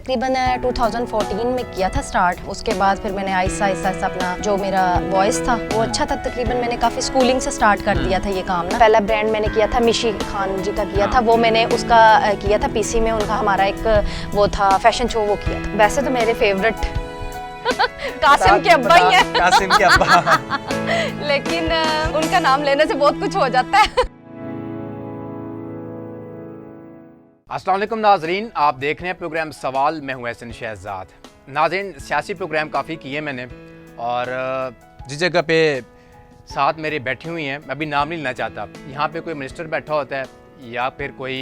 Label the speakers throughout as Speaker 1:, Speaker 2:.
Speaker 1: तकरीबन 2014 में किया था स्टार्ट। उसके बाद फिर मैंने आहिस्ता आहिस्ता अपना जो मेरा वॉइस था वो अच्छा था। तकरीबन मैंने काफ़ी स्कूलिंग से स्टार्ट कर दिया था ये काम ना। पहला ब्रांड मैंने किया था मिशी खान जी का किया था, वो मैंने उसका किया था पीसी में। उनका हमारा एक वो था फैशन शो, वो किया था। वैसे तो मेरे फेवरेट कासिम के अब्बा ही हैं।
Speaker 2: कासिम के अब्बा
Speaker 1: लेकिन उनका नाम लेने से बहुत कुछ हो जाता है।
Speaker 2: अस्सलाम वालेकुम नाजरीन, आप देख रहे हैं प्रोग्राम सवाल। मैं हूं एहसन शहजाद। नाज़रीन, सियासी प्रोग्राम काफ़ी किए मैंने, और जिस जगह पे साथ मेरे बैठी हुई हैं, मैं अभी नाम नहीं लेना चाहता। यहाँ पे कोई मिनिस्टर बैठा होता है या फिर कोई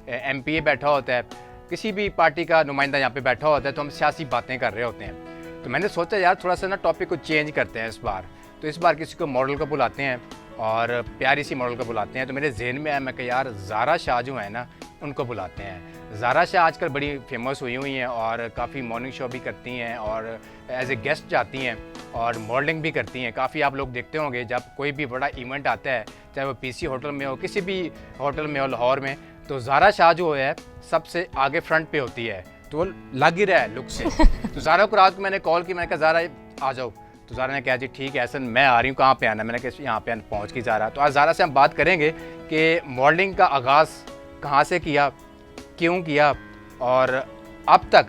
Speaker 2: एमपीए बैठा होता है, किसी भी पार्टी का नुमाइंदा यहाँ पे बैठा होता है, तो हम सियासी बातें कर रहे होते हैं। तो मैंने सोचा यार थोड़ा सा ना टॉपिक को चेंज करते हैं इस बार। तो इस बार किसी को मॉडल को बुलाते हैं और प्यारी सी मॉडल को बुलाते हैं। तो मेरे जहन में आया, मैं कहा यार ज़ारा शाह जो है ना, उनको बुलाते हैं। ज़ारा शाह आजकल बड़ी फेमस हुई हैं और काफ़ी मॉर्निंग शो भी करती हैं और एज ए गेस्ट जाती हैं और मॉडलिंग भी करती हैं। काफ़ी आप लोग देखते होंगे जब कोई भी बड़ा इवेंट आता है, चाहे वो पीसी होटल में हो, किसी भी होटल में हो लाहौर में, तो ज़ारा शाह जो है सबसे आगे फ्रंट पे होती है। तो वो लग ही रहा है लुक से। तो ज़ारा को रात को मैंने कॉल की, मैंने कहा ज़ारा आ जाओ। तो ज़ारा ने कहा जी ठीक है एहसन, मैं आ रही हूँ, कहाँ पे आना? मैंने कहा यहाँ पे पहुँच गई ज़ारा। तो आज ज़ारा से हम बात करेंगे कि मॉडलिंग का आगाज़ कहाँ से किया, क्यों किया और अब तक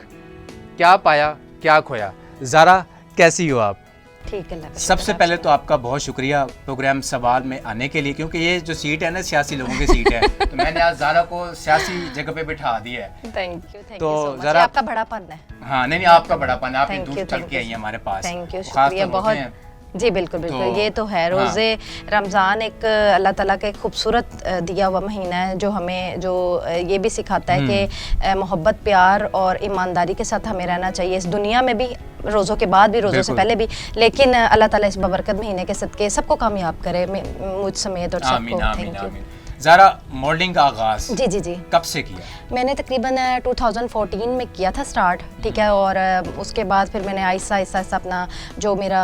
Speaker 2: क्या पाया, क्या खोया। ज़ारा कैसी हो आप?
Speaker 1: ठीक है।
Speaker 2: सबसे पहले तो आपका बहुत शुक्रिया प्रोग्राम सवाल में आने के लिए, क्योंकि ये जो सीट है ना सियासी लोगों की सीट है। तो मैंने आज ज़ारा को सियासी जगह पे बिठा दिया है।
Speaker 1: थैंक यू
Speaker 2: तो
Speaker 1: सो मच।
Speaker 2: ज़रा
Speaker 1: आपका बड़ापन है।
Speaker 2: हाँ नहीं, आपका बड़ापन, आप दूर चल के आई हैं हमारे पास।
Speaker 1: थैंक यू,
Speaker 2: खास
Speaker 1: शुक्रिया
Speaker 2: तौर
Speaker 1: बहुत
Speaker 2: होते हैं।
Speaker 1: जी। बिल्कुल बिल्कुल, ये तो है। रोज़े रमज़ान एक अल्लाह ताला का एक खूबसूरत दिया हुआ महीना है, जो हमें जो ये भी सिखाता है कि मोहब्बत, प्यार और ईमानदारी के साथ हमें रहना चाहिए, इस दुनिया में भी, रोज़ों के बाद भी, रोज़ों से पहले भी। लेकिन अल्लाह ताला इस बबरकत महीने के सदके सबको कामयाब करे, मुझ समेत और सबको। Thank you.
Speaker 2: ज़ारा, मॉडलिंग का आगाज़
Speaker 1: जी जी जी
Speaker 2: कब से किया?
Speaker 1: मैंने तकरीबन 2014 में किया था स्टार्ट, ठीक है। और उसके बाद फिर मैंने आहिस्ता आहिस्ता अपना जो मेरा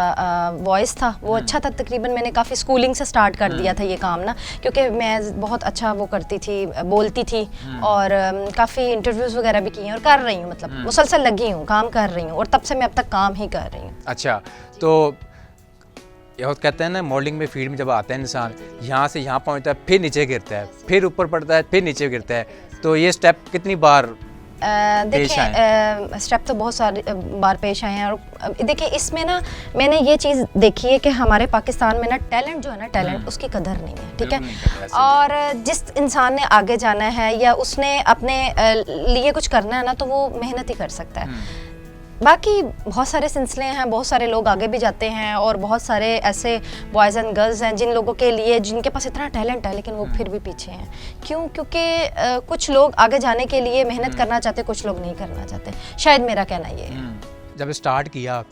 Speaker 1: वॉइस था वो अच्छा था। तकरीबन मैंने काफ़ी स्कूलिंग से स्टार्ट कर दिया था ये काम ना, क्योंकि मैं बहुत अच्छा वो करती थी, बोलती थी और काफ़ी इंटरव्यूज़ वगैरह भी किए हैं और कर रही हूँ, मतलब मुसलसल लगी हूँ, काम कर रही हूँ, और तब से मैं अब तक काम ही कर रही हूँ।
Speaker 2: अच्छा, तो यह कहते हैं ना मॉडलिंग में फील्ड में जब आता है इंसान, यहाँ से यहाँ पहुँचता है, फिर नीचे गिरता है, फिर ऊपर पड़ता है, फिर नीचे गिरता है। तो ये स्टेप कितनी बार
Speaker 1: देखिए, स्टेप तो बहुत सारे बार पेश आए हैं। और देखिए इसमें ना मैंने ये चीज़ देखी है कि हमारे पाकिस्तान में ना टैलेंट जो है ना, टैलेंट उसकी कदर नहीं है, ठीक है। और जिस इंसान ने आगे जाना है या उसने अपने लिए कुछ करना है ना, तो वो मेहनत ही कर सकता है। बाकी बहुत सारे सिलसिले हैं, बहुत सारे लोग आगे भी जाते हैं, और बहुत सारे ऐसे बॉयज़ एंड गर्ल्स हैं जिन लोगों के लिए, जिनके पास इतना टैलेंट है लेकिन वो फिर भी पीछे हैं। क्यों? क्योंकि कुछ लोग आगे जाने के लिए मेहनत करना चाहते, कुछ लोग नहीं करना चाहते। शायद मेरा कहना ये है।
Speaker 2: जब स्टार्ट किया,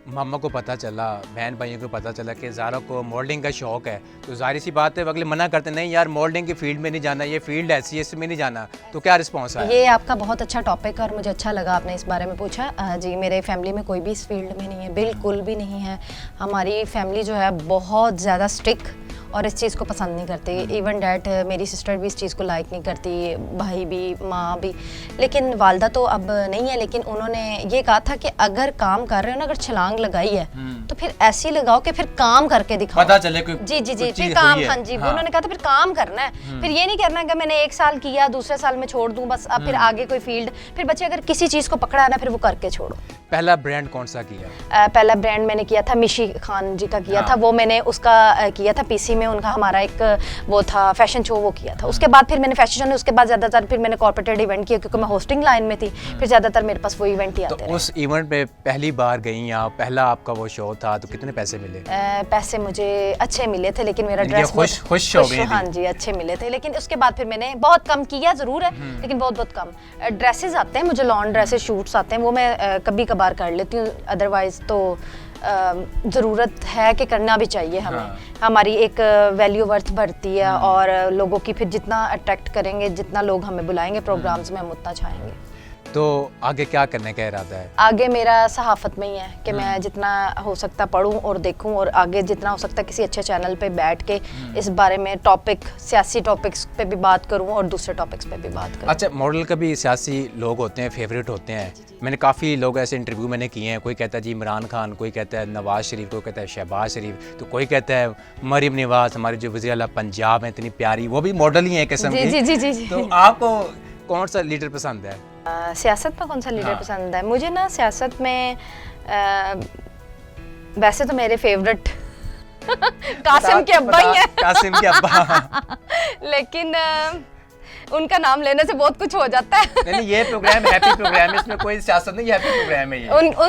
Speaker 2: मामा को पता चला, बहन भाइयों को पता चला कि ज़ारा को मॉडलिंग का शौक़ है, तो जाहिर सी बात है अगले मना करते नहीं यार मॉडलिंग की फील्ड में नहीं जाना, ये फील्ड ऐसी है, इसमें नहीं जाना। तो क्या रिस्पॉन्स आया?
Speaker 1: ये आपका बहुत अच्छा टॉपिक है और मुझे अच्छा लगा आपने इस बारे में पूछा। जी, मेरे फैमिली में कोई भी इस फील्ड में नहीं है, बिल्कुल भी नहीं है। हमारी फैमिली जो है बहुत ज़्यादा स्ट्रिक्ट और इस चीज़ को पसंद नहीं करती। इवन डैड, मेरी सिस्टर भी इस चीज़ को लाइक नहीं करती, भाई भी, माँ भी। लेकिन वालदा तो अब नहीं है, लेकिन उन्होंने ये कहा था कि अगर काम कर रहे हो ना, अगर छलांग लगाई है तो फिर ऐसी लगाओ कि फिर काम करके दिखाओ,
Speaker 2: पता चले कोई
Speaker 1: जी जी जी, फिर काम। हाँ जी, उन्होंने कहा था फिर काम करना है। फिर ये नहीं करना कि मैंने 1 साल किया, दूसरे साल में छोड़ दूं बस, अब फिर आगे कोई फील्ड। फिर बच्चे अगर किसी चीज़ को पकड़ा है ना, फिर वो करके छोड़ो।
Speaker 2: पहला ब्रांड कौन सा किया?
Speaker 1: पहला ब्रांड मैंने किया था मिशी खान जी का किया था, वो मैंने उसका किया था पीसी में। उनका हमारा एक वो था फैशन शो, वो किया था। उसके बाद फिर मैंने फैशन शो, उसके बाद ज़्यादातर फिर मैंने कॉर्पोरेट इवेंट किया, क्योंकि मैं होस्टिंग लाइन में थी। फिर ज़्यादातर मेरे पास वो इवेंट ही आते
Speaker 2: रहे। उस इवेंट पे पहली बार गई आप, पहला आपका वो शो था, तो कितने पैसे मिले?
Speaker 1: पैसे मुझे अच्छे मिले थे, लेकिन मेरा ड्रेस
Speaker 2: खुश हो गई।
Speaker 1: हाँ जी, अच्छे मिले थे। लेकिन उसके बाद फिर मैंने बहुत कम किया, ज़रूर है, लेकिन बहुत बहुत कम। ड्रेसेस आते हैं मुझे, लॉन ड्रेसेस, शूट्स आते हैं, वो मैं कभी कभार कर लेती हूँ। अदरवाइज तो ज़रूरत है कि करना भी चाहिए हमें। हमारी एक वैल्यू वर्थ बढ़ती है, और लोगों की फिर जितना अट्रैक्ट करेंगे, जितना लोग हमें बुलाएंगे प्रोग्राम्स में, हम उतना चाहेंगे।
Speaker 2: तो आगे क्या करने का इरादा है?
Speaker 1: आगे मेरा सहाफ़त में ही है कि मैं जितना हो सकता पढूं और देखूं, और आगे जितना हो सकता किसी अच्छे चैनल पे बैठ के इस बारे में सियासी टॉपिक्स पे भी बात करूं और दूसरे टॉपिक्स पे भी बात करूं।
Speaker 2: अच्छा, मॉडल का भी सियासी लोग होते हैं, फेवरेट होते हैं। मैंने काफ़ी लोग ऐसे इंटरव्यू मैंने किए हैं, कोई कहता है जी इमरान खान, कोई कहता है नवाज शरीफ, कोई कहता है शहबाज शरीफ, तो कोई कहता है मरीम नवाज, हमारी जो वज़ीर आला पंजाब है इतनी प्यारी, वो भी मॉडल ही है किस्म की।
Speaker 1: जी जी जी जी।
Speaker 2: तो आपको कौन सा लीडर पसंद है?
Speaker 1: सियासत में कौन सा लीडर पसंद है? मुझे ना सियासत में वैसे तो मेरे फेवरेट कासिम के अब्बा ही हैं।
Speaker 2: कासिम के अब्बा।
Speaker 1: लेकिन उनका नाम लेने से बहुत कुछ हो जाता है।
Speaker 2: नहीं, ये प्रोग्राम हैप्पी प्रोग्राम है, इसमें कोई सियासत नहीं, हैप्पी प्रोग्राम है ये।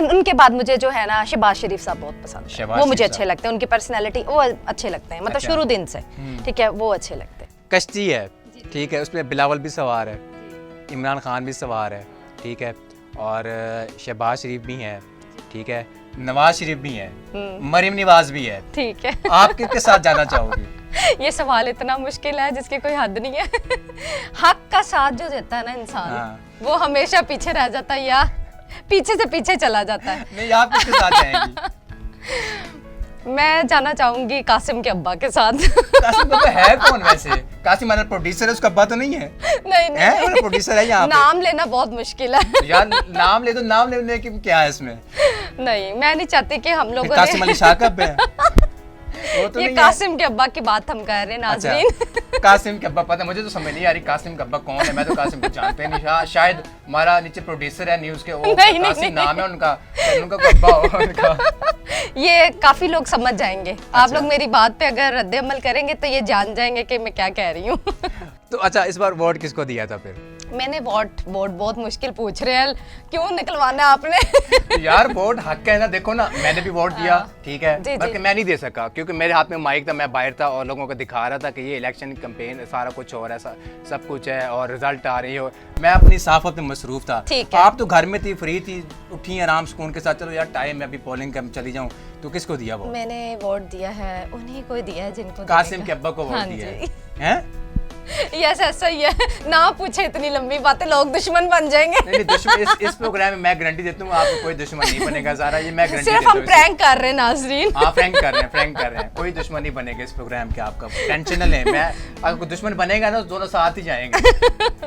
Speaker 1: उनके बाद मुझे जो है ना शहबाज शरीफ साहब बहुत पसंद है, वो मुझे अच्छे लगते हैं, उनकी पर्सनैलिटी वो अच्छे लगते हैं, मतलब
Speaker 2: अच्छा।
Speaker 1: शुरू दिन से, ठीक है, वो अच्छे लगते हैं।
Speaker 2: कश्ती है, ठीक है, उसमें बिलावल भी सवार है, इमरान खान भी सवार है, ठीक है, और शहबाज शरीफ भी हैं, ठीक है, नवाज शरीफ भी हैं, मरीम नवाज भी है,
Speaker 1: ठीक है।
Speaker 2: आप किसके साथ जाना चाहोगे?
Speaker 1: ये सवाल इतना मुश्किल है जिसकी कोई हद नहीं है। हक का साथ जो देता है ना इंसान, वो हमेशा पीछे रह जाता है या पीछे से पीछे चला जाता है।
Speaker 2: नहीं, आप किसके साथ जाएंगी?
Speaker 1: मैं जाना चाहूंगी कासिम के अब्बा के साथ।
Speaker 2: कासिम का है कौन वैसे? कासिम हमारा प्रोड्यूसर है, उसका अब्बा तो नहीं है?
Speaker 1: नहीं नहीं,
Speaker 2: है प्रोड्यूसर है यहाँ पे।
Speaker 1: नाम लेना बहुत मुश्किल है।
Speaker 2: यार नाम ले दो, नाम लेने की क्या है इसमें?
Speaker 1: नहीं, मैं नहीं चाहती कि हम लोगों
Speaker 2: कासिम अली शाह कब है? वो तो
Speaker 1: ये
Speaker 2: नहीं
Speaker 1: कासिम के अब्बा की बात हम कर रहे हैं नाज़रीन।
Speaker 2: अच्छा, कासिम के अब्बा, पता मुझे तो समझ नहीं आ रही कासिम का अब्बा कौन है, मैं तो कासिम को जानते नहीं। शायद हमारा नीचे प्रोड्यूसर है न्यूज़ के, वो कासिम नाम है उनका, उनका अब्बा हो उनका।
Speaker 1: ये काफी लोग समझ जाएंगे। आप लोग मेरी बात पे अगर रद्द अमल करेंगे तो ये जान जाएंगे कि मैं क्या कह रही हूँ।
Speaker 2: तो अच्छा, इस बार वोट किसको दिया था फिर?
Speaker 1: मैंने वोट बहुत मुश्किल पूछ रहे हैं, क्यों निकलवाना है आपने?
Speaker 2: यार वोट हक है ना, देखो ना, मैंने भी वोट दिया, ठीक है, बल्कि मैं नहीं दे सका क्योंकि मेरे हाथ में माइक था, मैं बाहर था और लोगों को दिखा रहा था कि ये इलेक्शन कैंपेन सारा कुछ हो रहा है, सब कुछ है और रिजल्ट आ रही हो। मैं अपनी साफत में मसरूफ था। आप तो घर में थी, फ्री थी, उठी आराम सुकून के साथ, चलो यार टाइम है अभी पोलिंग का, चली जाऊँ, तो किसको दिया वो?
Speaker 1: मैंने वोट दिया है उन्हीं को दिया है जिनको
Speaker 2: कासिम के अब्बा को वोट दिया है।
Speaker 1: यस, ऐसा ही है। ना पूछे इतनी लंबी बातें, लोग दुश्मन बन जाएंगे।
Speaker 2: नहीं, दुश्मन इस प्रोग्राम में मैं गारंटी देता हूँ आपको कोई दुश्मन नहीं बनेगा ज़ारा, ये मैं गारंटी
Speaker 1: सिर्फ हम प्रैंक कर रहे हैं नाज़रीन।
Speaker 2: हाँ, प्रैंक कर रहे हैं, कोई दुश्मन नहीं बनेगा इस प्रोग्राम के, आपका टेंशन न लें। मैं अगर कोई दुश्मन बनेगा ना, दोनों साथ ही जाएंगे,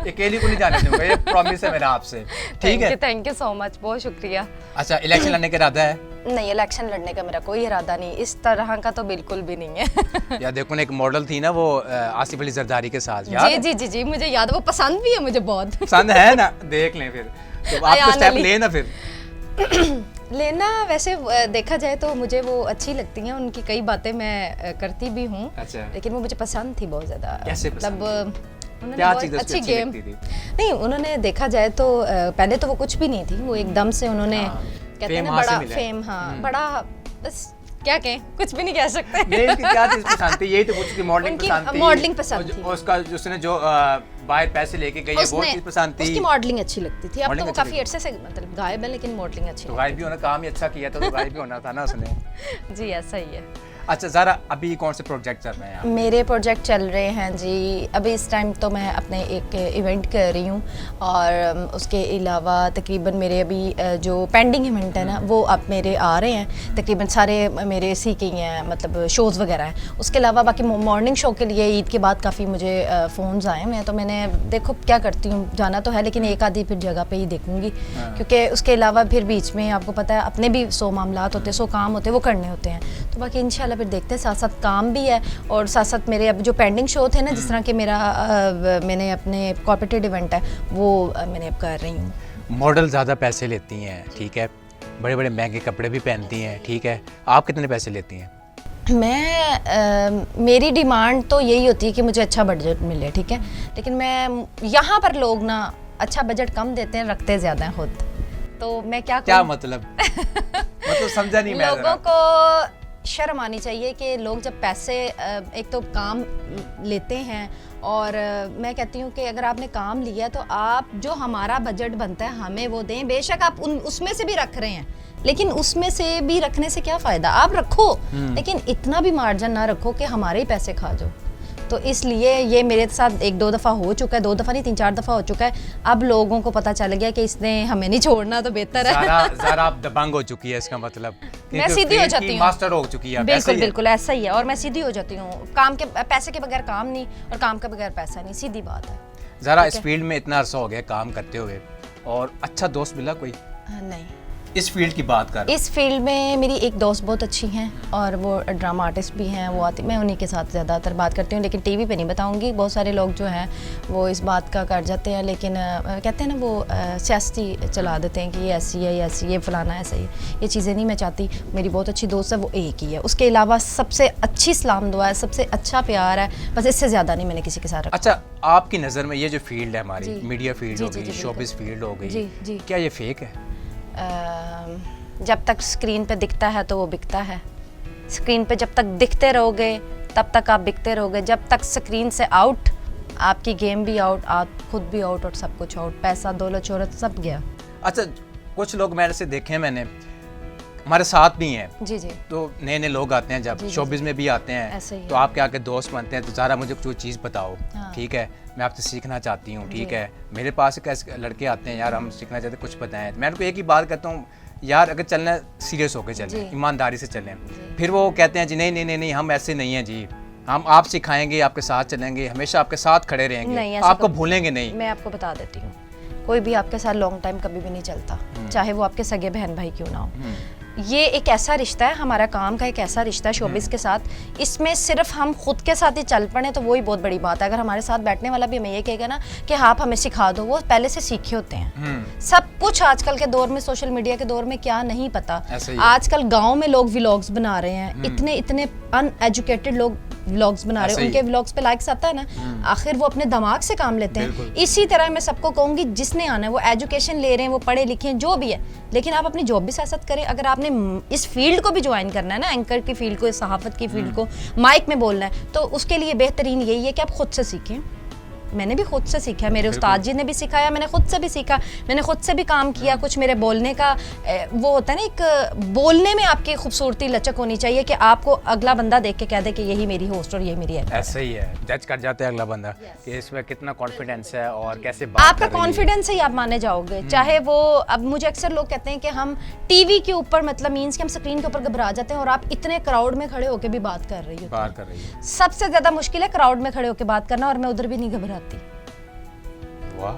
Speaker 2: अकेली को नहीं जाने दूंगा, ये प्रॉमिस है मेरा आपसे, ठीक है?
Speaker 1: थैंक यू सो मच, बहुत शुक्रिया।
Speaker 2: अच्छा, इलेक्शन लड़ने का इरादा है?
Speaker 1: नहीं, इलेक्शन लड़ने का मेरा कोई इरादा नहीं, इस तरह का तो बिल्कुल भी नहीं है।
Speaker 2: यार देखो ना, एक मॉडल थी ना वो आसिफ अली जरदारी के साथ,
Speaker 1: जी जी जी जी, मुझे याद है, वो पसंद भी है मुझे बहुत।
Speaker 2: पसंद है ना, देख लें फिर, तो आपको स्टेप लेना फिर
Speaker 1: लेना। वैसे देखा जाए तो मुझे वो अच्छी लगती हैं, उनकी कई बातें मैं करती भी हूँ।
Speaker 2: अच्छा।
Speaker 1: लेकिन वो मुझे पसंद थी बहुत ज़्यादा।
Speaker 2: कैसे
Speaker 1: मतलब उन्होंने
Speaker 2: क्या
Speaker 1: बहुत
Speaker 2: चीज़
Speaker 1: अच्छी
Speaker 2: अच्छी
Speaker 1: गेम
Speaker 2: लगती थी?
Speaker 1: नहीं, उन्होंने देखा जाए तो पहले तो वो कुछ भी नहीं थी, वो एकदम से उन्होंने कहते हैं ना बड़ा फेम, हाँ बड़ा, बस क्या कहें, कुछ भी नहीं कह सकते।
Speaker 2: नहीं, क्या चीज़ पसंद थी? यही तो पूछ, मॉडलिंग पसंद थी?
Speaker 1: मॉडलिंग पसंद थी।
Speaker 2: उसका उसने जो बाहर पैसे लेके गई है वो चीज़ पसंद थी?
Speaker 1: उसकी मॉडलिंग अच्छी लगती थी। अब तो वो काफी अर्से से मतलब गायब है, लेकिन मॉडलिंग अच्छी।
Speaker 2: तो गायब भी होना, काम ही अच्छा किया था तो गायब भी होना था ना उसने।
Speaker 1: जी ऐसा ही है।
Speaker 2: अच्छा ज़रा, अभी कौन से प्रोजेक्ट चल रहे हैं?
Speaker 1: मेरे प्रोजेक्ट चल रहे हैं जी, अभी इस टाइम तो मैं अपने एक इवेंट कर रही हूँ, और उसके अलावा तकरीबन मेरे अभी जो पेंडिंग इवेंट है ना, वो अब मेरे आ रहे हैं, तकरीबन सारे मेरे इसी के ही हैं, मतलब शोज़ वगैरह हैं। उसके अलावा बाकी मॉर्निंग शो के लिए ईद के बाद काफ़ी मुझे फ़ोन्स आए हैं, तो मैंने देखो क्या करती हूँ, जाना तो है लेकिन एक आधी फिर जगह पे ही देखूँगी, क्योंकि उसके अलावा फिर बीच में आपको पता है अपने भी 100 मामलात होते हैं, 100 काम होते हैं, वो करने होते हैं। तो बाकी इंशाल्लाह फिर देखते हैं, साथ साथ काम भी है और साथ साथ मेरे अब जो पेंडिंग शो थे ना, जिस तरह के मेरा मैंने अपने कॉर्पोरेट इवेंट है वो मैंने अब कर रही हूँ।
Speaker 2: मॉडल ज़्यादा पैसे लेती हैं, ठीक है, बड़े बड़े महंगे कपड़े भी पहनती हैं, ठीक है, आप कितने पैसे लेती हैं?
Speaker 1: मेरी डिमांड तो यही होती है कि मुझे अच्छा बजट मिले, ठीक है, लेकिन मैं यहाँ पर लोग ना अच्छा बजट कम देते हैं, रखते ज़्यादा हैं खुद, तो मैं क्या
Speaker 2: मतलब मतलब समझा नहीं मैं।
Speaker 1: लोगों को शर्म आनी चाहिए कि लोग जब पैसे एक तो काम लेते हैं, और मैं कहती हूँ कि अगर आपने काम लिया तो आप जो हमारा बजट बनता है हमें वो दें। बेशक आप उसमें से भी रख रहे हैं, लेकिन उसमें से भी रखने से क्या फ़ायदा, आप रखो लेकिन इतना भी मार्जिन ना रखो कि हमारे ही पैसे खा जाओ। तो इसलिए ये मेरे साथ 1-2 दफ़ा हो चुका है, 2 दफ़ा नहीं 3-4 दफ़ा हो चुका है। अब लोगों को पता चल गया कि इसने हमें नहीं छोड़ना, तो बेहतर है।
Speaker 2: ज़रा आप दबंग हो चुकी है इसका मतलब।
Speaker 1: मैं सीधी हो जाती हूँ,
Speaker 2: मास्टर हो चुकी है।
Speaker 1: बिल्कुल बिल्कुल ऐसा ही है, और मैं सीधी हो जाती हूँ। काम के पैसे के बगैर काम नहीं, और काम के बगैर पैसा नहीं, सीधी बात है।
Speaker 2: ज़रा इस फील्ड में इतना अरसा हो गया काम करते हुए, और अच्छा दोस्त मिला कोई?
Speaker 1: नहीं,
Speaker 2: इस फील्ड की बात कर।
Speaker 1: इस फील्ड में मेरी एक दोस्त बहुत अच्छी हैं, और वो ड्रामा आर्टिस्ट भी हैं, वो आती, मैं उन्हीं के साथ ज़्यादातर बात करती हूँ, लेकिन टीवी पे नहीं बताऊँगी। बहुत सारे लोग जो हैं वो इस बात का कर जाते हैं, लेकिन कहते हैं ना वो सियासती चला देते हैं कि ये ऐसी है, ये ऐसी, ये फलाना ऐसा ही। ये चीज़ें नहीं मैं चाहती। मेरी बहुत अच्छी दोस्त है, वो एक ही है। उसके अलावा सबसे अच्छी सलाम दुआ है, सबसे अच्छा प्यार है, बस इससे ज़्यादा नहीं मैंने किसी के साथ रखा।
Speaker 2: अच्छा, आपकी नज़र में ये जो फील्ड है हमारी, मीडिया फील्ड हो गई, शोबिज़ फील्ड हो गई, क्या ये फेक है?
Speaker 1: जब तक स्क्रीन पे दिखता है तो वो बिकता है। स्क्रीन पे जब तक दिखते रहोगे तब तक आप बिकते रहोगे। जब तक स्क्रीन से आउट, आपकी गेम भी आउट, आप खुद भी आउट, और सब कुछ आउट, पैसा दौलत शोहरत सब गया।
Speaker 2: अच्छा, कुछ लोग मेरे से देखे हैं मैंने, हमारे साथ भी हैं
Speaker 1: जी जी,
Speaker 2: तो नए नए लोग आते हैं, जब शोबिज़ में भी आते हैं तो आपके आके दोस्त बनते हैं, तो ज़रा मुझे कोई चीज़ बताओ। हाँ। ठीक है, मैं आपसे सीखना चाहती हूँ। ठीक है, मेरे पास कैसे लड़के आते हैं, यार हम सीखना चाहते हैं, कुछ बताएं। मैं उनको एक ही बात कहता हूँ, यार अगर चलना है सीरियस होकर चलें, ईमानदारी से चलें। फिर वो कहते हैं जी नहीं नहीं नहीं नहीं, हम ऐसे नहीं हैं जी, हम आप सिखाएंगे, आपके साथ चलेंगे, हमेशा आपके साथ खड़े रहेंगे, आपको भूलेंगे नहीं।
Speaker 1: मैं आपको बता देती हूँ, कोई भी आपके साथ लॉन्ग टाइम कभी भी नहीं चलता, चाहे वो आपके सगे बहन भाई क्यों ना हो। ये एक ऐसा रिश्ता है, हमारा काम का एक ऐसा रिश्ता है शोबिस के साथ। इसमें सिर्फ हम खुद के साथ ही चल पड़े तो वही बहुत बड़ी बात है। अगर हमारे साथ बैठने वाला भी हमें ये कहेगा ना कि हाँ आप हमें सिखा दो, वो पहले से सीखे होते हैं सब कुछ। आजकल के दौर में, सोशल मीडिया के दौर में क्या नहीं पता। आजकल गाँव में लोग व्लॉग्स बना रहे हैं, इतने इतने अनएजुकेटेड लोग व्लॉग्स बना रहे हैं, उनके व्लॉग्स पे लाइक्स आता है ना, आखिर वो अपने दिमाग से काम लेते हैं। इसी तरह मैं सबको कहूँगी, जिसने आना है वो एजुकेशन ले रहे हैं, वो पढ़े लिखे हैं, जो भी है, लेकिन आप अपनी जॉब भी सियासत करें। अगर आपने इस फील्ड को भी ज्वाइन करना है ना, एंकर की फील्ड को, सहाफत की फील्ड को, माइक में बोलना है, तो उसके लिए बेहतरीन यही है कि आप खुद से सीखें। मैंने भी खुद से सीखा, मेरे उस्ताद जी ने भी सिखाया, मैंने खुद से भी सीखा, मैंने खुद से भी काम किया। कुछ मेरे बोलने का वो होता है ना, एक बोलने में आपकी खूबसूरती लचक होनी चाहिए कि आपको अगला बंदा देख के कह दे कि यही मेरी होस्ट और यही मेरी है।
Speaker 2: ऐसा ही है, जज कर जाते हैं अगला बंदा कि इसमें कितना कॉन्फिडेंस है और कैसे बात
Speaker 1: आपका कॉन्फिडेंस ही आप माने जाओगे। चाहे वो, अब मुझे अक्सर लोग कहते हैं कि हम टीवी के ऊपर, मतलब मीन्स कि हम स्क्रीन के ऊपर घबरा जाते हैं, और आप इतने क्राउड में खड़े होकर भी बात कर रही हो। सबसे ज्यादा मुश्किल है क्राउड में खड़े होकर बात करना, और मैं उधर भी नहीं घबराती।
Speaker 2: वाह,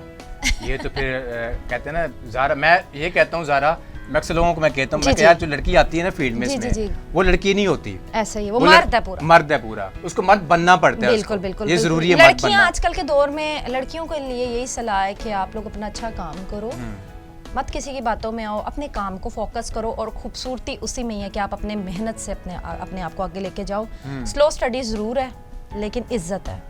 Speaker 2: ये तो फिर कहते हैं ना ज़ारा, मैं ये कहता हूँ ज़ारा, मैं अक्सर लोगों को मैं कहता हूँ, मैं यार जो लड़की आती है ना फील्ड में, इसमें वो लड़की नहीं होती,
Speaker 1: ऐसा ही वो मर्द है पूरा,
Speaker 2: मर्द है पूरा, उसको मर्द बनना पड़ता है।
Speaker 1: बिल्कुल बिल्कुल,
Speaker 2: ये जरूरी है।
Speaker 1: लड़कियां आजकल के दौर में, लड़कियों के लिए यही सलाह है कि आप लोग अपना अच्छा काम करो, मत किसी की बातों में आओ, अपने काम को फोकस करो, और खूबसूरती उसी में है कि आप अपने मेहनत से अपने आप को आगे लेके जाओ। स्लो स्टडी जरूर है, लेकिन इज्जत है।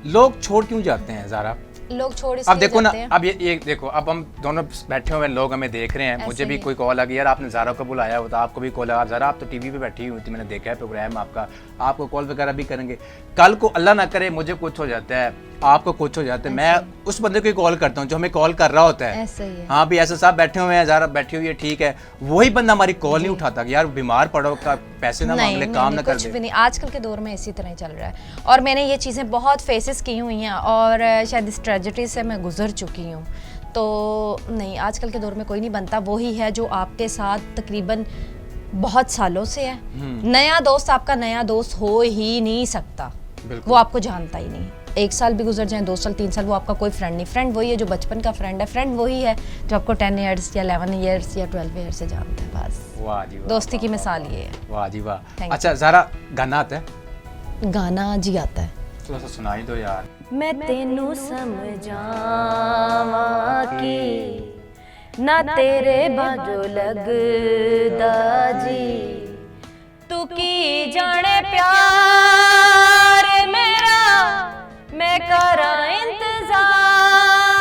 Speaker 2: लोग छोड़ क्यों जाते हैं ज़ारा?
Speaker 1: लोग छोड़
Speaker 2: अब देखो ना, अब ये देखो, अब हम दोनों बैठे हुए लोग हमें देख रहे हैं, मुझे भी कोई कॉल आ गई, यार आपने ज़ारा को बुलाया हो, तो आपको भी कॉल आ, ज़ारा आप तो टीवी पे बैठी हुई थी, मैंने देखा है प्रोग्राम आपका, आपको कॉल वगैरह भी करेंगे। कल को अल्लाह ना करे मुझे कुछ हो जाता है, आपको कुछ हो जाता है, मैं उस बंदे को कॉल करता हूँ जो हमें कॉल कर रहा होता है, हाँ भी ऐसा साहब बैठे हुए हैं, ज़ारा बैठी हुई है, ठीक है, वही बंदा हमारी कॉल नहीं उठाता कि यार बीमार पड़ो, पैसे ना मांग ले, काम ना कर दे।
Speaker 1: कुछ भी नहीं, आजकल के दौर में इसी तरह चल रहा है, और मैंने ये चीज़ें बहुत फेसेस की हुई हैं, और शायद इस ट्रेजेडी से मैं गुजर चुकी हूँ। तो नहीं, आजकल के दौर में कोई नहीं बनता, वही है जो आपके साथ तकरीबन बहुत सालों से है। नया दोस्त आपका नया दोस्त हो ही नहीं सकता, वो आपको जानता ही नहीं। 1 साल भी गुजर जाए, 2 साल, 3 साल, वो आपका कोई फ्रेंड नहीं। फ्रेंड वही है जो बचपन का फ्रेंड है, फ्रेंड वही है जो आपको 10 ईयर्स या 11 ईयर्स या 12 ईयर्स से जानता है, बस।
Speaker 2: वाह जी वाह,
Speaker 1: दोस्ती की मिसाल ये है।
Speaker 2: वाह जी वाह। अच्छा ज़ारा, गाना आता है?
Speaker 1: गाना जी आता है,
Speaker 2: थोड़ा सा सुनाई दो यार।
Speaker 1: मैं तेनू समझावा कि ना तेरे बाजो लगदा जी, तू की जाने प्यार मेरा, मैं करा इंतजार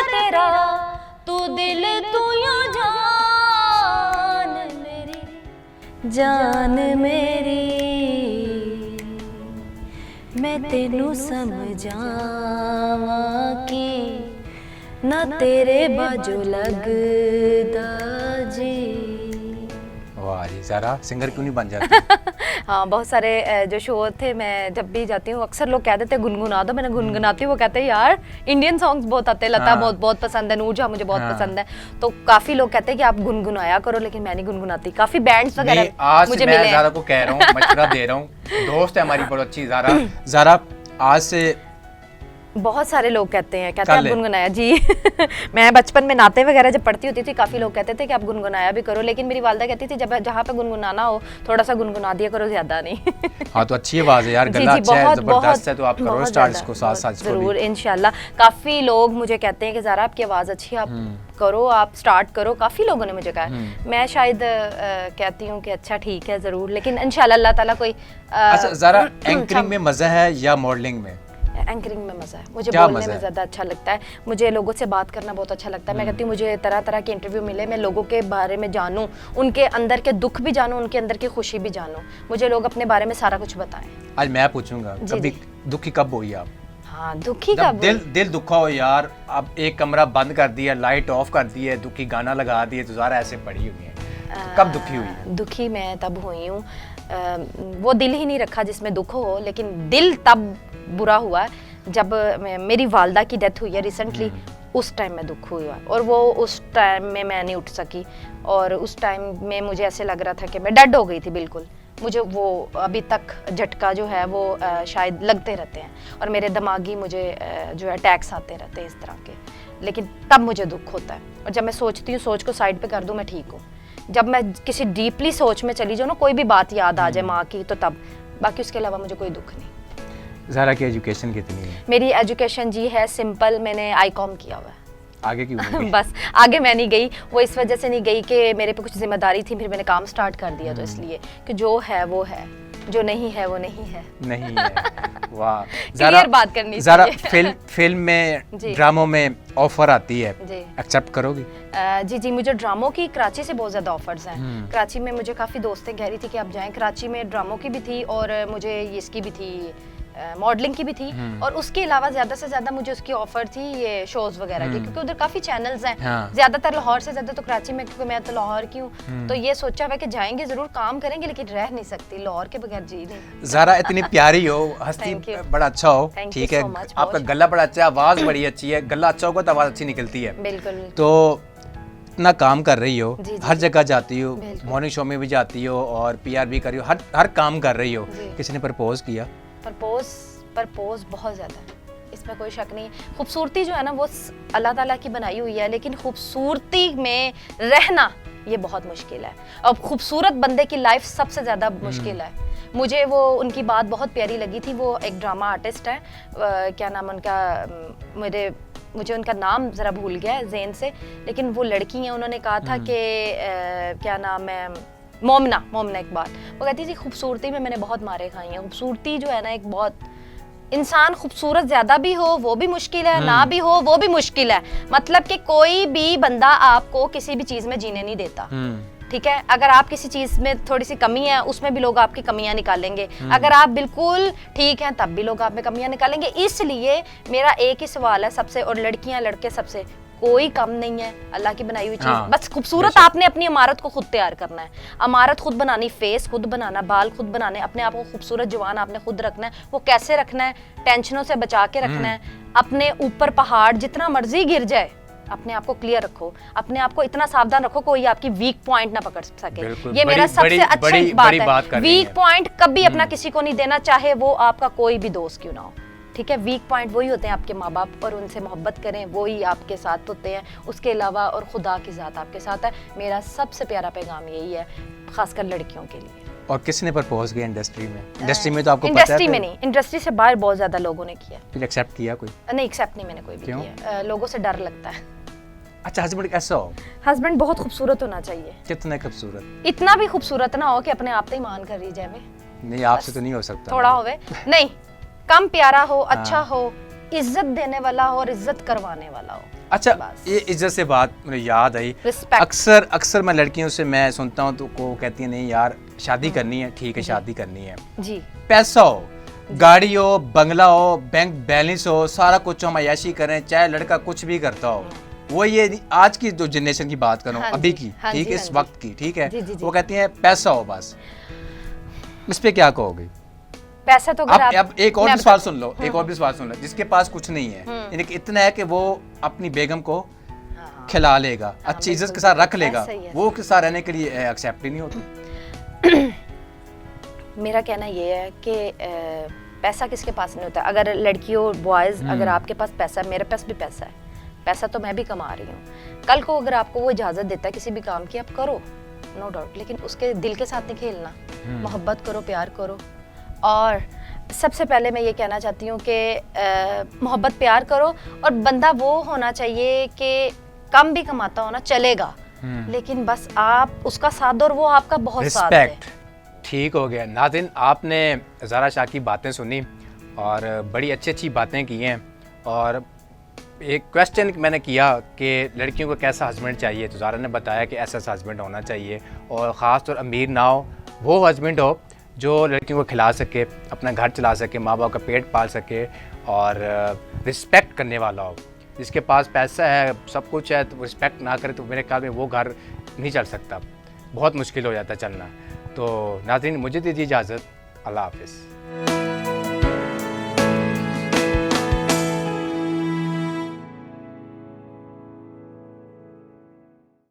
Speaker 1: तेरा, तू दिल तू यो जान मेरी, जान मेरी, मैं तेनू समझावा कि ना तेरे बाजो लगदा जी।
Speaker 2: वाह जी, ज़ारा सिंगर क्यों नहीं बन जाती?
Speaker 1: हाँ, बहुत सारे जो शो थे, मैं जब भी जाती हूँ अक्सर लोग कह देते हैं गुनगुना दो, मैंने गुनगुनाती हूँ, वो कहते हैं यार इंडियन सॉन्ग्स बहुत आते हैं, लता बहुत बहुत पसंद है, नूरजहां मुझे बहुत पसंद है, तो काफी लोग कहते हैं कि आप गुनगुनाया करो, लेकिन मैं नहीं गुनगुनाती। काफी बैंड्स वगैरह
Speaker 2: आज
Speaker 1: मुझे
Speaker 2: मैं
Speaker 1: मिले
Speaker 2: ज़ारा को कह रहा हूँ, मशवरा दे रहा हूँ, दोस्त है हमारी बहुत अच्छी ज़ारा, आज से
Speaker 1: बहुत सारे लोग कहते हैं आप गुनगुनाया जी। मैं बचपन में नाते वगैरह जब पढ़ती होती थी, काफ़ी लोग कहते थे कि आप गुनगुनाया भी करो, लेकिन मेरी वालदा कहती थी जब जहाँ पे गुनगुनाना हो थोड़ा सा गुनगुना दिया करो, ज़्यादा नहीं।
Speaker 2: हाँ, तो अच्छी आवाज़ है यार, गला अच्छा है, ज़बरदस्त है, तो आप करो स्टार्ट इसको साथ
Speaker 1: ज़रूर इंशाल्लाह। काफ़ी लोग मुझे कहते हैं कि ज़ारा आपकी आवाज़ अच्छी है, आप करो, आप स्टार्ट करो, काफ़ी लोगों ने मुझे कहा। मैं शायद कहती हूँ कि अच्छा ठीक है ज़रूर, लेकिन इंशाल्लाह अल्लाह ताला कोई।
Speaker 2: अच्छा ज़ारा, एंकरिंग में मज़ा है या मॉडलिंग में?
Speaker 1: एंकरिंग में मज़ा है, मुझे बोलने में ज़्यादा अच्छा लगता है, मुझे लोगों से बात करना बहुत अच्छा लगता है। मैं कहती हूँ मुझे तरह तरह के इंटरव्यू मिले, मैं लोगों के बारे में जानूँ, उनके अंदर के दुख भी जानूँ, उनके अंदर की खुशी भी जानूँ, मुझे लोग अपने बारे में सारा कुछ बताएं।
Speaker 2: आज मैं पूछूंगा, कभी दुखी कब हुई आप?
Speaker 1: हाँ, दुखी कब?
Speaker 2: दिल दुखा हो यार, अब एक कमरा बंद कर दिया, लाइट ऑफ कर दी है, दुखी गाना लगा दिए, तो ज़ारा ऐसे पड़ी हुई है, कब दुखी हुई है?
Speaker 1: दुखी मैं तब हुई हूँ, वो दिल ही नहीं रखा जिसमें दुख हो, लेकिन दिल तब बुरा हुआ जब मेरी वालदा की डेथ हुई है रिसेंटली, उस टाइम में दुख हुआ, और वो उस टाइम में मैं नहीं उठ सकी, और उस टाइम में मुझे ऐसे लग रहा था कि मैं डेड हो गई थी बिल्कुल। मुझे वो अभी तक झटका जो है वो शायद लगते रहते हैं, और मेरे दिमागी मुझे जो है अटैक्स आते रहते हैं इस तरह के, लेकिन तब मुझे दुख होता है, और जब मैं सोचती हूँ सोच को साइड पे कर दूँ मैं ठीक हूँ, जब मैं किसी डीपली सोच में चली जाऊँ ना, कोई भी बात याद आ जाए माँ की, तो तब, बाकी उसके अलावा मुझे कोई दुख नहीं।
Speaker 2: ज़ारा की एजुकेशन कितनी है?
Speaker 1: मेरी एजुकेशन जी है सिंपल, मैंने आईकॉम किया हुआ है।
Speaker 2: आगे क्यों नहीं गई?
Speaker 1: बस आगे मैं नहीं गई, वो इस वजह से नहीं गई कि मेरे पे कुछ जिम्मेदारी थी, फिर मैंने काम स्टार्ट कर दिया, तो इसलिए कि जो है वो है, जो नहीं है वो नहीं है।
Speaker 2: नहीं है, वाह।
Speaker 1: ज़ारा बात करनी चाहिए।
Speaker 2: ज़ारा फिल्म में, ड्रामों में ऑफर आती है, एक्सेप्ट करोगी?
Speaker 1: जी जी, मुझे ड्रामों की कराची से बहुत ज़्यादा ऑफर्स हैं। कराची में मुझे काफ़ी दोस्तें कह रही थी कि आप जाएं, कराची में ड्रामों की भी थी, और मुझे इसकी भी थी, मॉडलिंग की भी थी, और उसके अलावा ज़्यादा से ज़्यादा मुझे उसकी ऑफर थी ये शोज़ वगैरह की, क्योंकि उधर काफ़ी चैनल्स हैं। ज़्यादातर लाहौर से ज़्यादा तो कराची में, क्योंकि मैं तो लाहौर की हूँ, तो ये सोचा हुआ कि जाएंगे ज़रूर, काम करेंगे, लेकिन रह नहीं सकती लाहौर के बगैर, जी नहीं।
Speaker 2: ज़ारा इतनी प्यारी हो, हंसती बड़ा अच्छा हो, ठीक है, आपका गला बड़ा अच्छा है, आवाज़ बड़ी अच्छी है, गला अच्छा होगा तो आवाज़ अच्छी निकलती है।
Speaker 1: बिल्कुल।
Speaker 2: तो इतना काम कर रही हो, हर जगह जाती हो, मॉर्निंग शो में भी जाती हो, और PR भी कर रही हो, हर काम कर रही हो, किसी ने प्रपोज किया?
Speaker 1: प्रपोज बहुत ज़्यादा है, इसमें कोई शक नहीं। खूबसूरती जो है ना वो अल्लाह ताला की बनाई हुई है, लेकिन खूबसूरती में रहना ये बहुत मुश्किल है, और खूबसूरत बंदे की लाइफ सबसे ज़्यादा मुश्किल है। मुझे वो उनकी बात बहुत प्यारी लगी थी, वो एक ड्रामा आर्टिस्ट है, क्या नाम उनका, मुझे उनका नाम ज़रा भूल गया है ज़हन से, लेकिन वो लड़की हैं, उन्होंने कहा था कि क्या नाम है, मोमना इकबाल, वो कहती थी खूबसूरती में मैंने बहुत मारे खाई हैं। खूबसूरती जो है ना एक बहुत, इंसान खूबसूरत ज़्यादा भी हो वो भी मुश्किल है, ना भी हो वो भी मुश्किल है, मतलब कि कोई भी बंदा आपको किसी भी चीज़ में जीने नहीं देता, ठीक है। अगर आप किसी चीज़ में थोड़ी सी कमी है, उसमें भी लोग आपकी कमियां निकालेंगे, अगर आप बिल्कुल ठीक हैं तब भी लोग आप में कमियां निकालेंगे। इसलिए मेरा एक ही सवाल है सबसे, और लड़कियां लड़के सबसे, कोई कम नहीं है, अल्लाह की बनाई हुई चीज़। हाँ, बस खूबसूरत आपने अपनी इमारत को खुद तैयार करना है, इमारत खुद बनानी, फेस खुद बनाना, बाल खुद बनाने, अपने आप को खूबसूरत जवान आपने खुद रखना है। वो कैसे रखना है? टेंशनों से बचा के रखना है। अपने ऊपर पहाड़ जितना मर्जी गिर जाए, अपने आप को क्लियर रखो, अपने आप को इतना सावधान रखो कोई आपकी वीक पॉइंट ना पकड़ सके। ये मेरा सबसे अच्छी बात है, वीक पॉइंट कभी अपना किसी को नहीं देना, चाहे वो आपका कोई भी दोस्त क्यों ना हो, ठीक है। वीक पॉइंट वही होते हैं आपके माँ बाप, और उनसे मोहब्बत करें, वही आपके साथ होते हैं, उसके अलावा, और खुदा की ज़ात आपके साथ है। मेरा सबसे प्यारा पैगाम यही है, खासकर लड़कियों के लिए।
Speaker 2: और किसने प्रपोज किया इंडस्ट्री में? इंडस्ट्री में तो आपको पता है,
Speaker 1: इंडस्ट्री में नहीं, इंडस्ट्री से बाहर बहुत ज़्यादा लोगों ने किया।
Speaker 2: फिर एक्सेप्ट किया कोई?
Speaker 1: नहीं, एक्सेप्ट नहीं मैंने कोई भी किया, लोगों से डर लगता है।
Speaker 2: अच्छा, हस्बैंड कैसा हो?
Speaker 1: हस्बैंड बहुत खूबसूरत होना चाहिए।
Speaker 2: कितना खूबसूरत?
Speaker 1: इतना भी खूबसूरत ना हो कि अपने आप पे ही मान कर रही जाए।
Speaker 2: नहीं, आपसे तो नहीं हो सकता।
Speaker 1: थोड़ा होवे, नहीं, कम प्यारा हो, अच्छा हो, इज्जत देने वाला हो, और इज्जत करवाने वाला हो।
Speaker 2: अच्छा, ये इज्जत से बात मुझे याद आई, अक्सर मैं लड़कियों से मैं सुनता हूँ तो को कहती है नहीं यार शादी करनी है, ठीक है शादी करनी है
Speaker 1: जी,
Speaker 2: पैसा हो, गाड़ी हो, बंगला हो, बैंक बैलेंस हो, सारा कुछ हम अय्याशी करें, चाहे लड़का कुछ भी करता हो। वो ये आज की जो जनरेशन की बात करूँ, अभी की, ठीक है, इस वक्त की, ठीक है, वो कहती हैं पैसा हो बस। इस पे क्या कहोगे?
Speaker 1: पैसा तो अगर
Speaker 2: अब एक और भी सवाल सुन लो, एक और भी सवाल सुन लो। जिसके पास कुछ नहीं है, यानी कि इतना है कि वो अपनी बेगम को खिला लेगा, अच्छी इज्जत के साथ रख लेगा, वो के साथ रहने के लिए एक्सेप्ट ही नहीं होती।
Speaker 1: मेरा कहना ये है कि पैसा किसके पास नहीं होता। अगर लड़कियों बॉयज़ अगर आपके पास पैसा है, मेरे पास भी पैसा है, पैसा तो मैं भी कमा रही हूँ। कल को अगर आपको वो इजाज़त देता है किसी भी काम की, आप करो, नो डाउट, लेकिन उसके दिल के साथ नहीं खेलना। मोहब्बत करो, प्यार करो। और सबसे पहले मैं ये कहना चाहती हूँ कि मोहब्बत प्यार करो, और बंदा वो होना चाहिए कि कम भी कमाता हो ना, चलेगा, लेकिन बस आप उसका साथ दो और वो आपका बहुत साथ दे।
Speaker 2: ठीक हो गया। नाज़रीन, आपने ज़ारा शाह की बातें सुनी और बड़ी अच्छी अच्छी बातें की हैं। और एक क्वेश्चन मैंने किया कि लड़कियों को कैसा हस्बैंड चाहिए, तो ज़ारा ने बताया कि ऐसा हस्बैंड होना चाहिए, और ख़ास तौर अमीर ना हो, वो हस्बैंड हो जो लड़कियों को खिला सके, अपना घर चला सके, माँ बाप का पेट पाल सके, और रिस्पेक्ट करने वाला हो। जिसके पास पैसा है, सब कुछ है, तो रिस्पेक्ट ना करे तो मेरे ख्याल में वो घर नहीं चल सकता, बहुत मुश्किल हो जाता चलना। तो नाज़रीन, मुझे दीजिए इजाज़त। अल्लाह हाफ़िज़।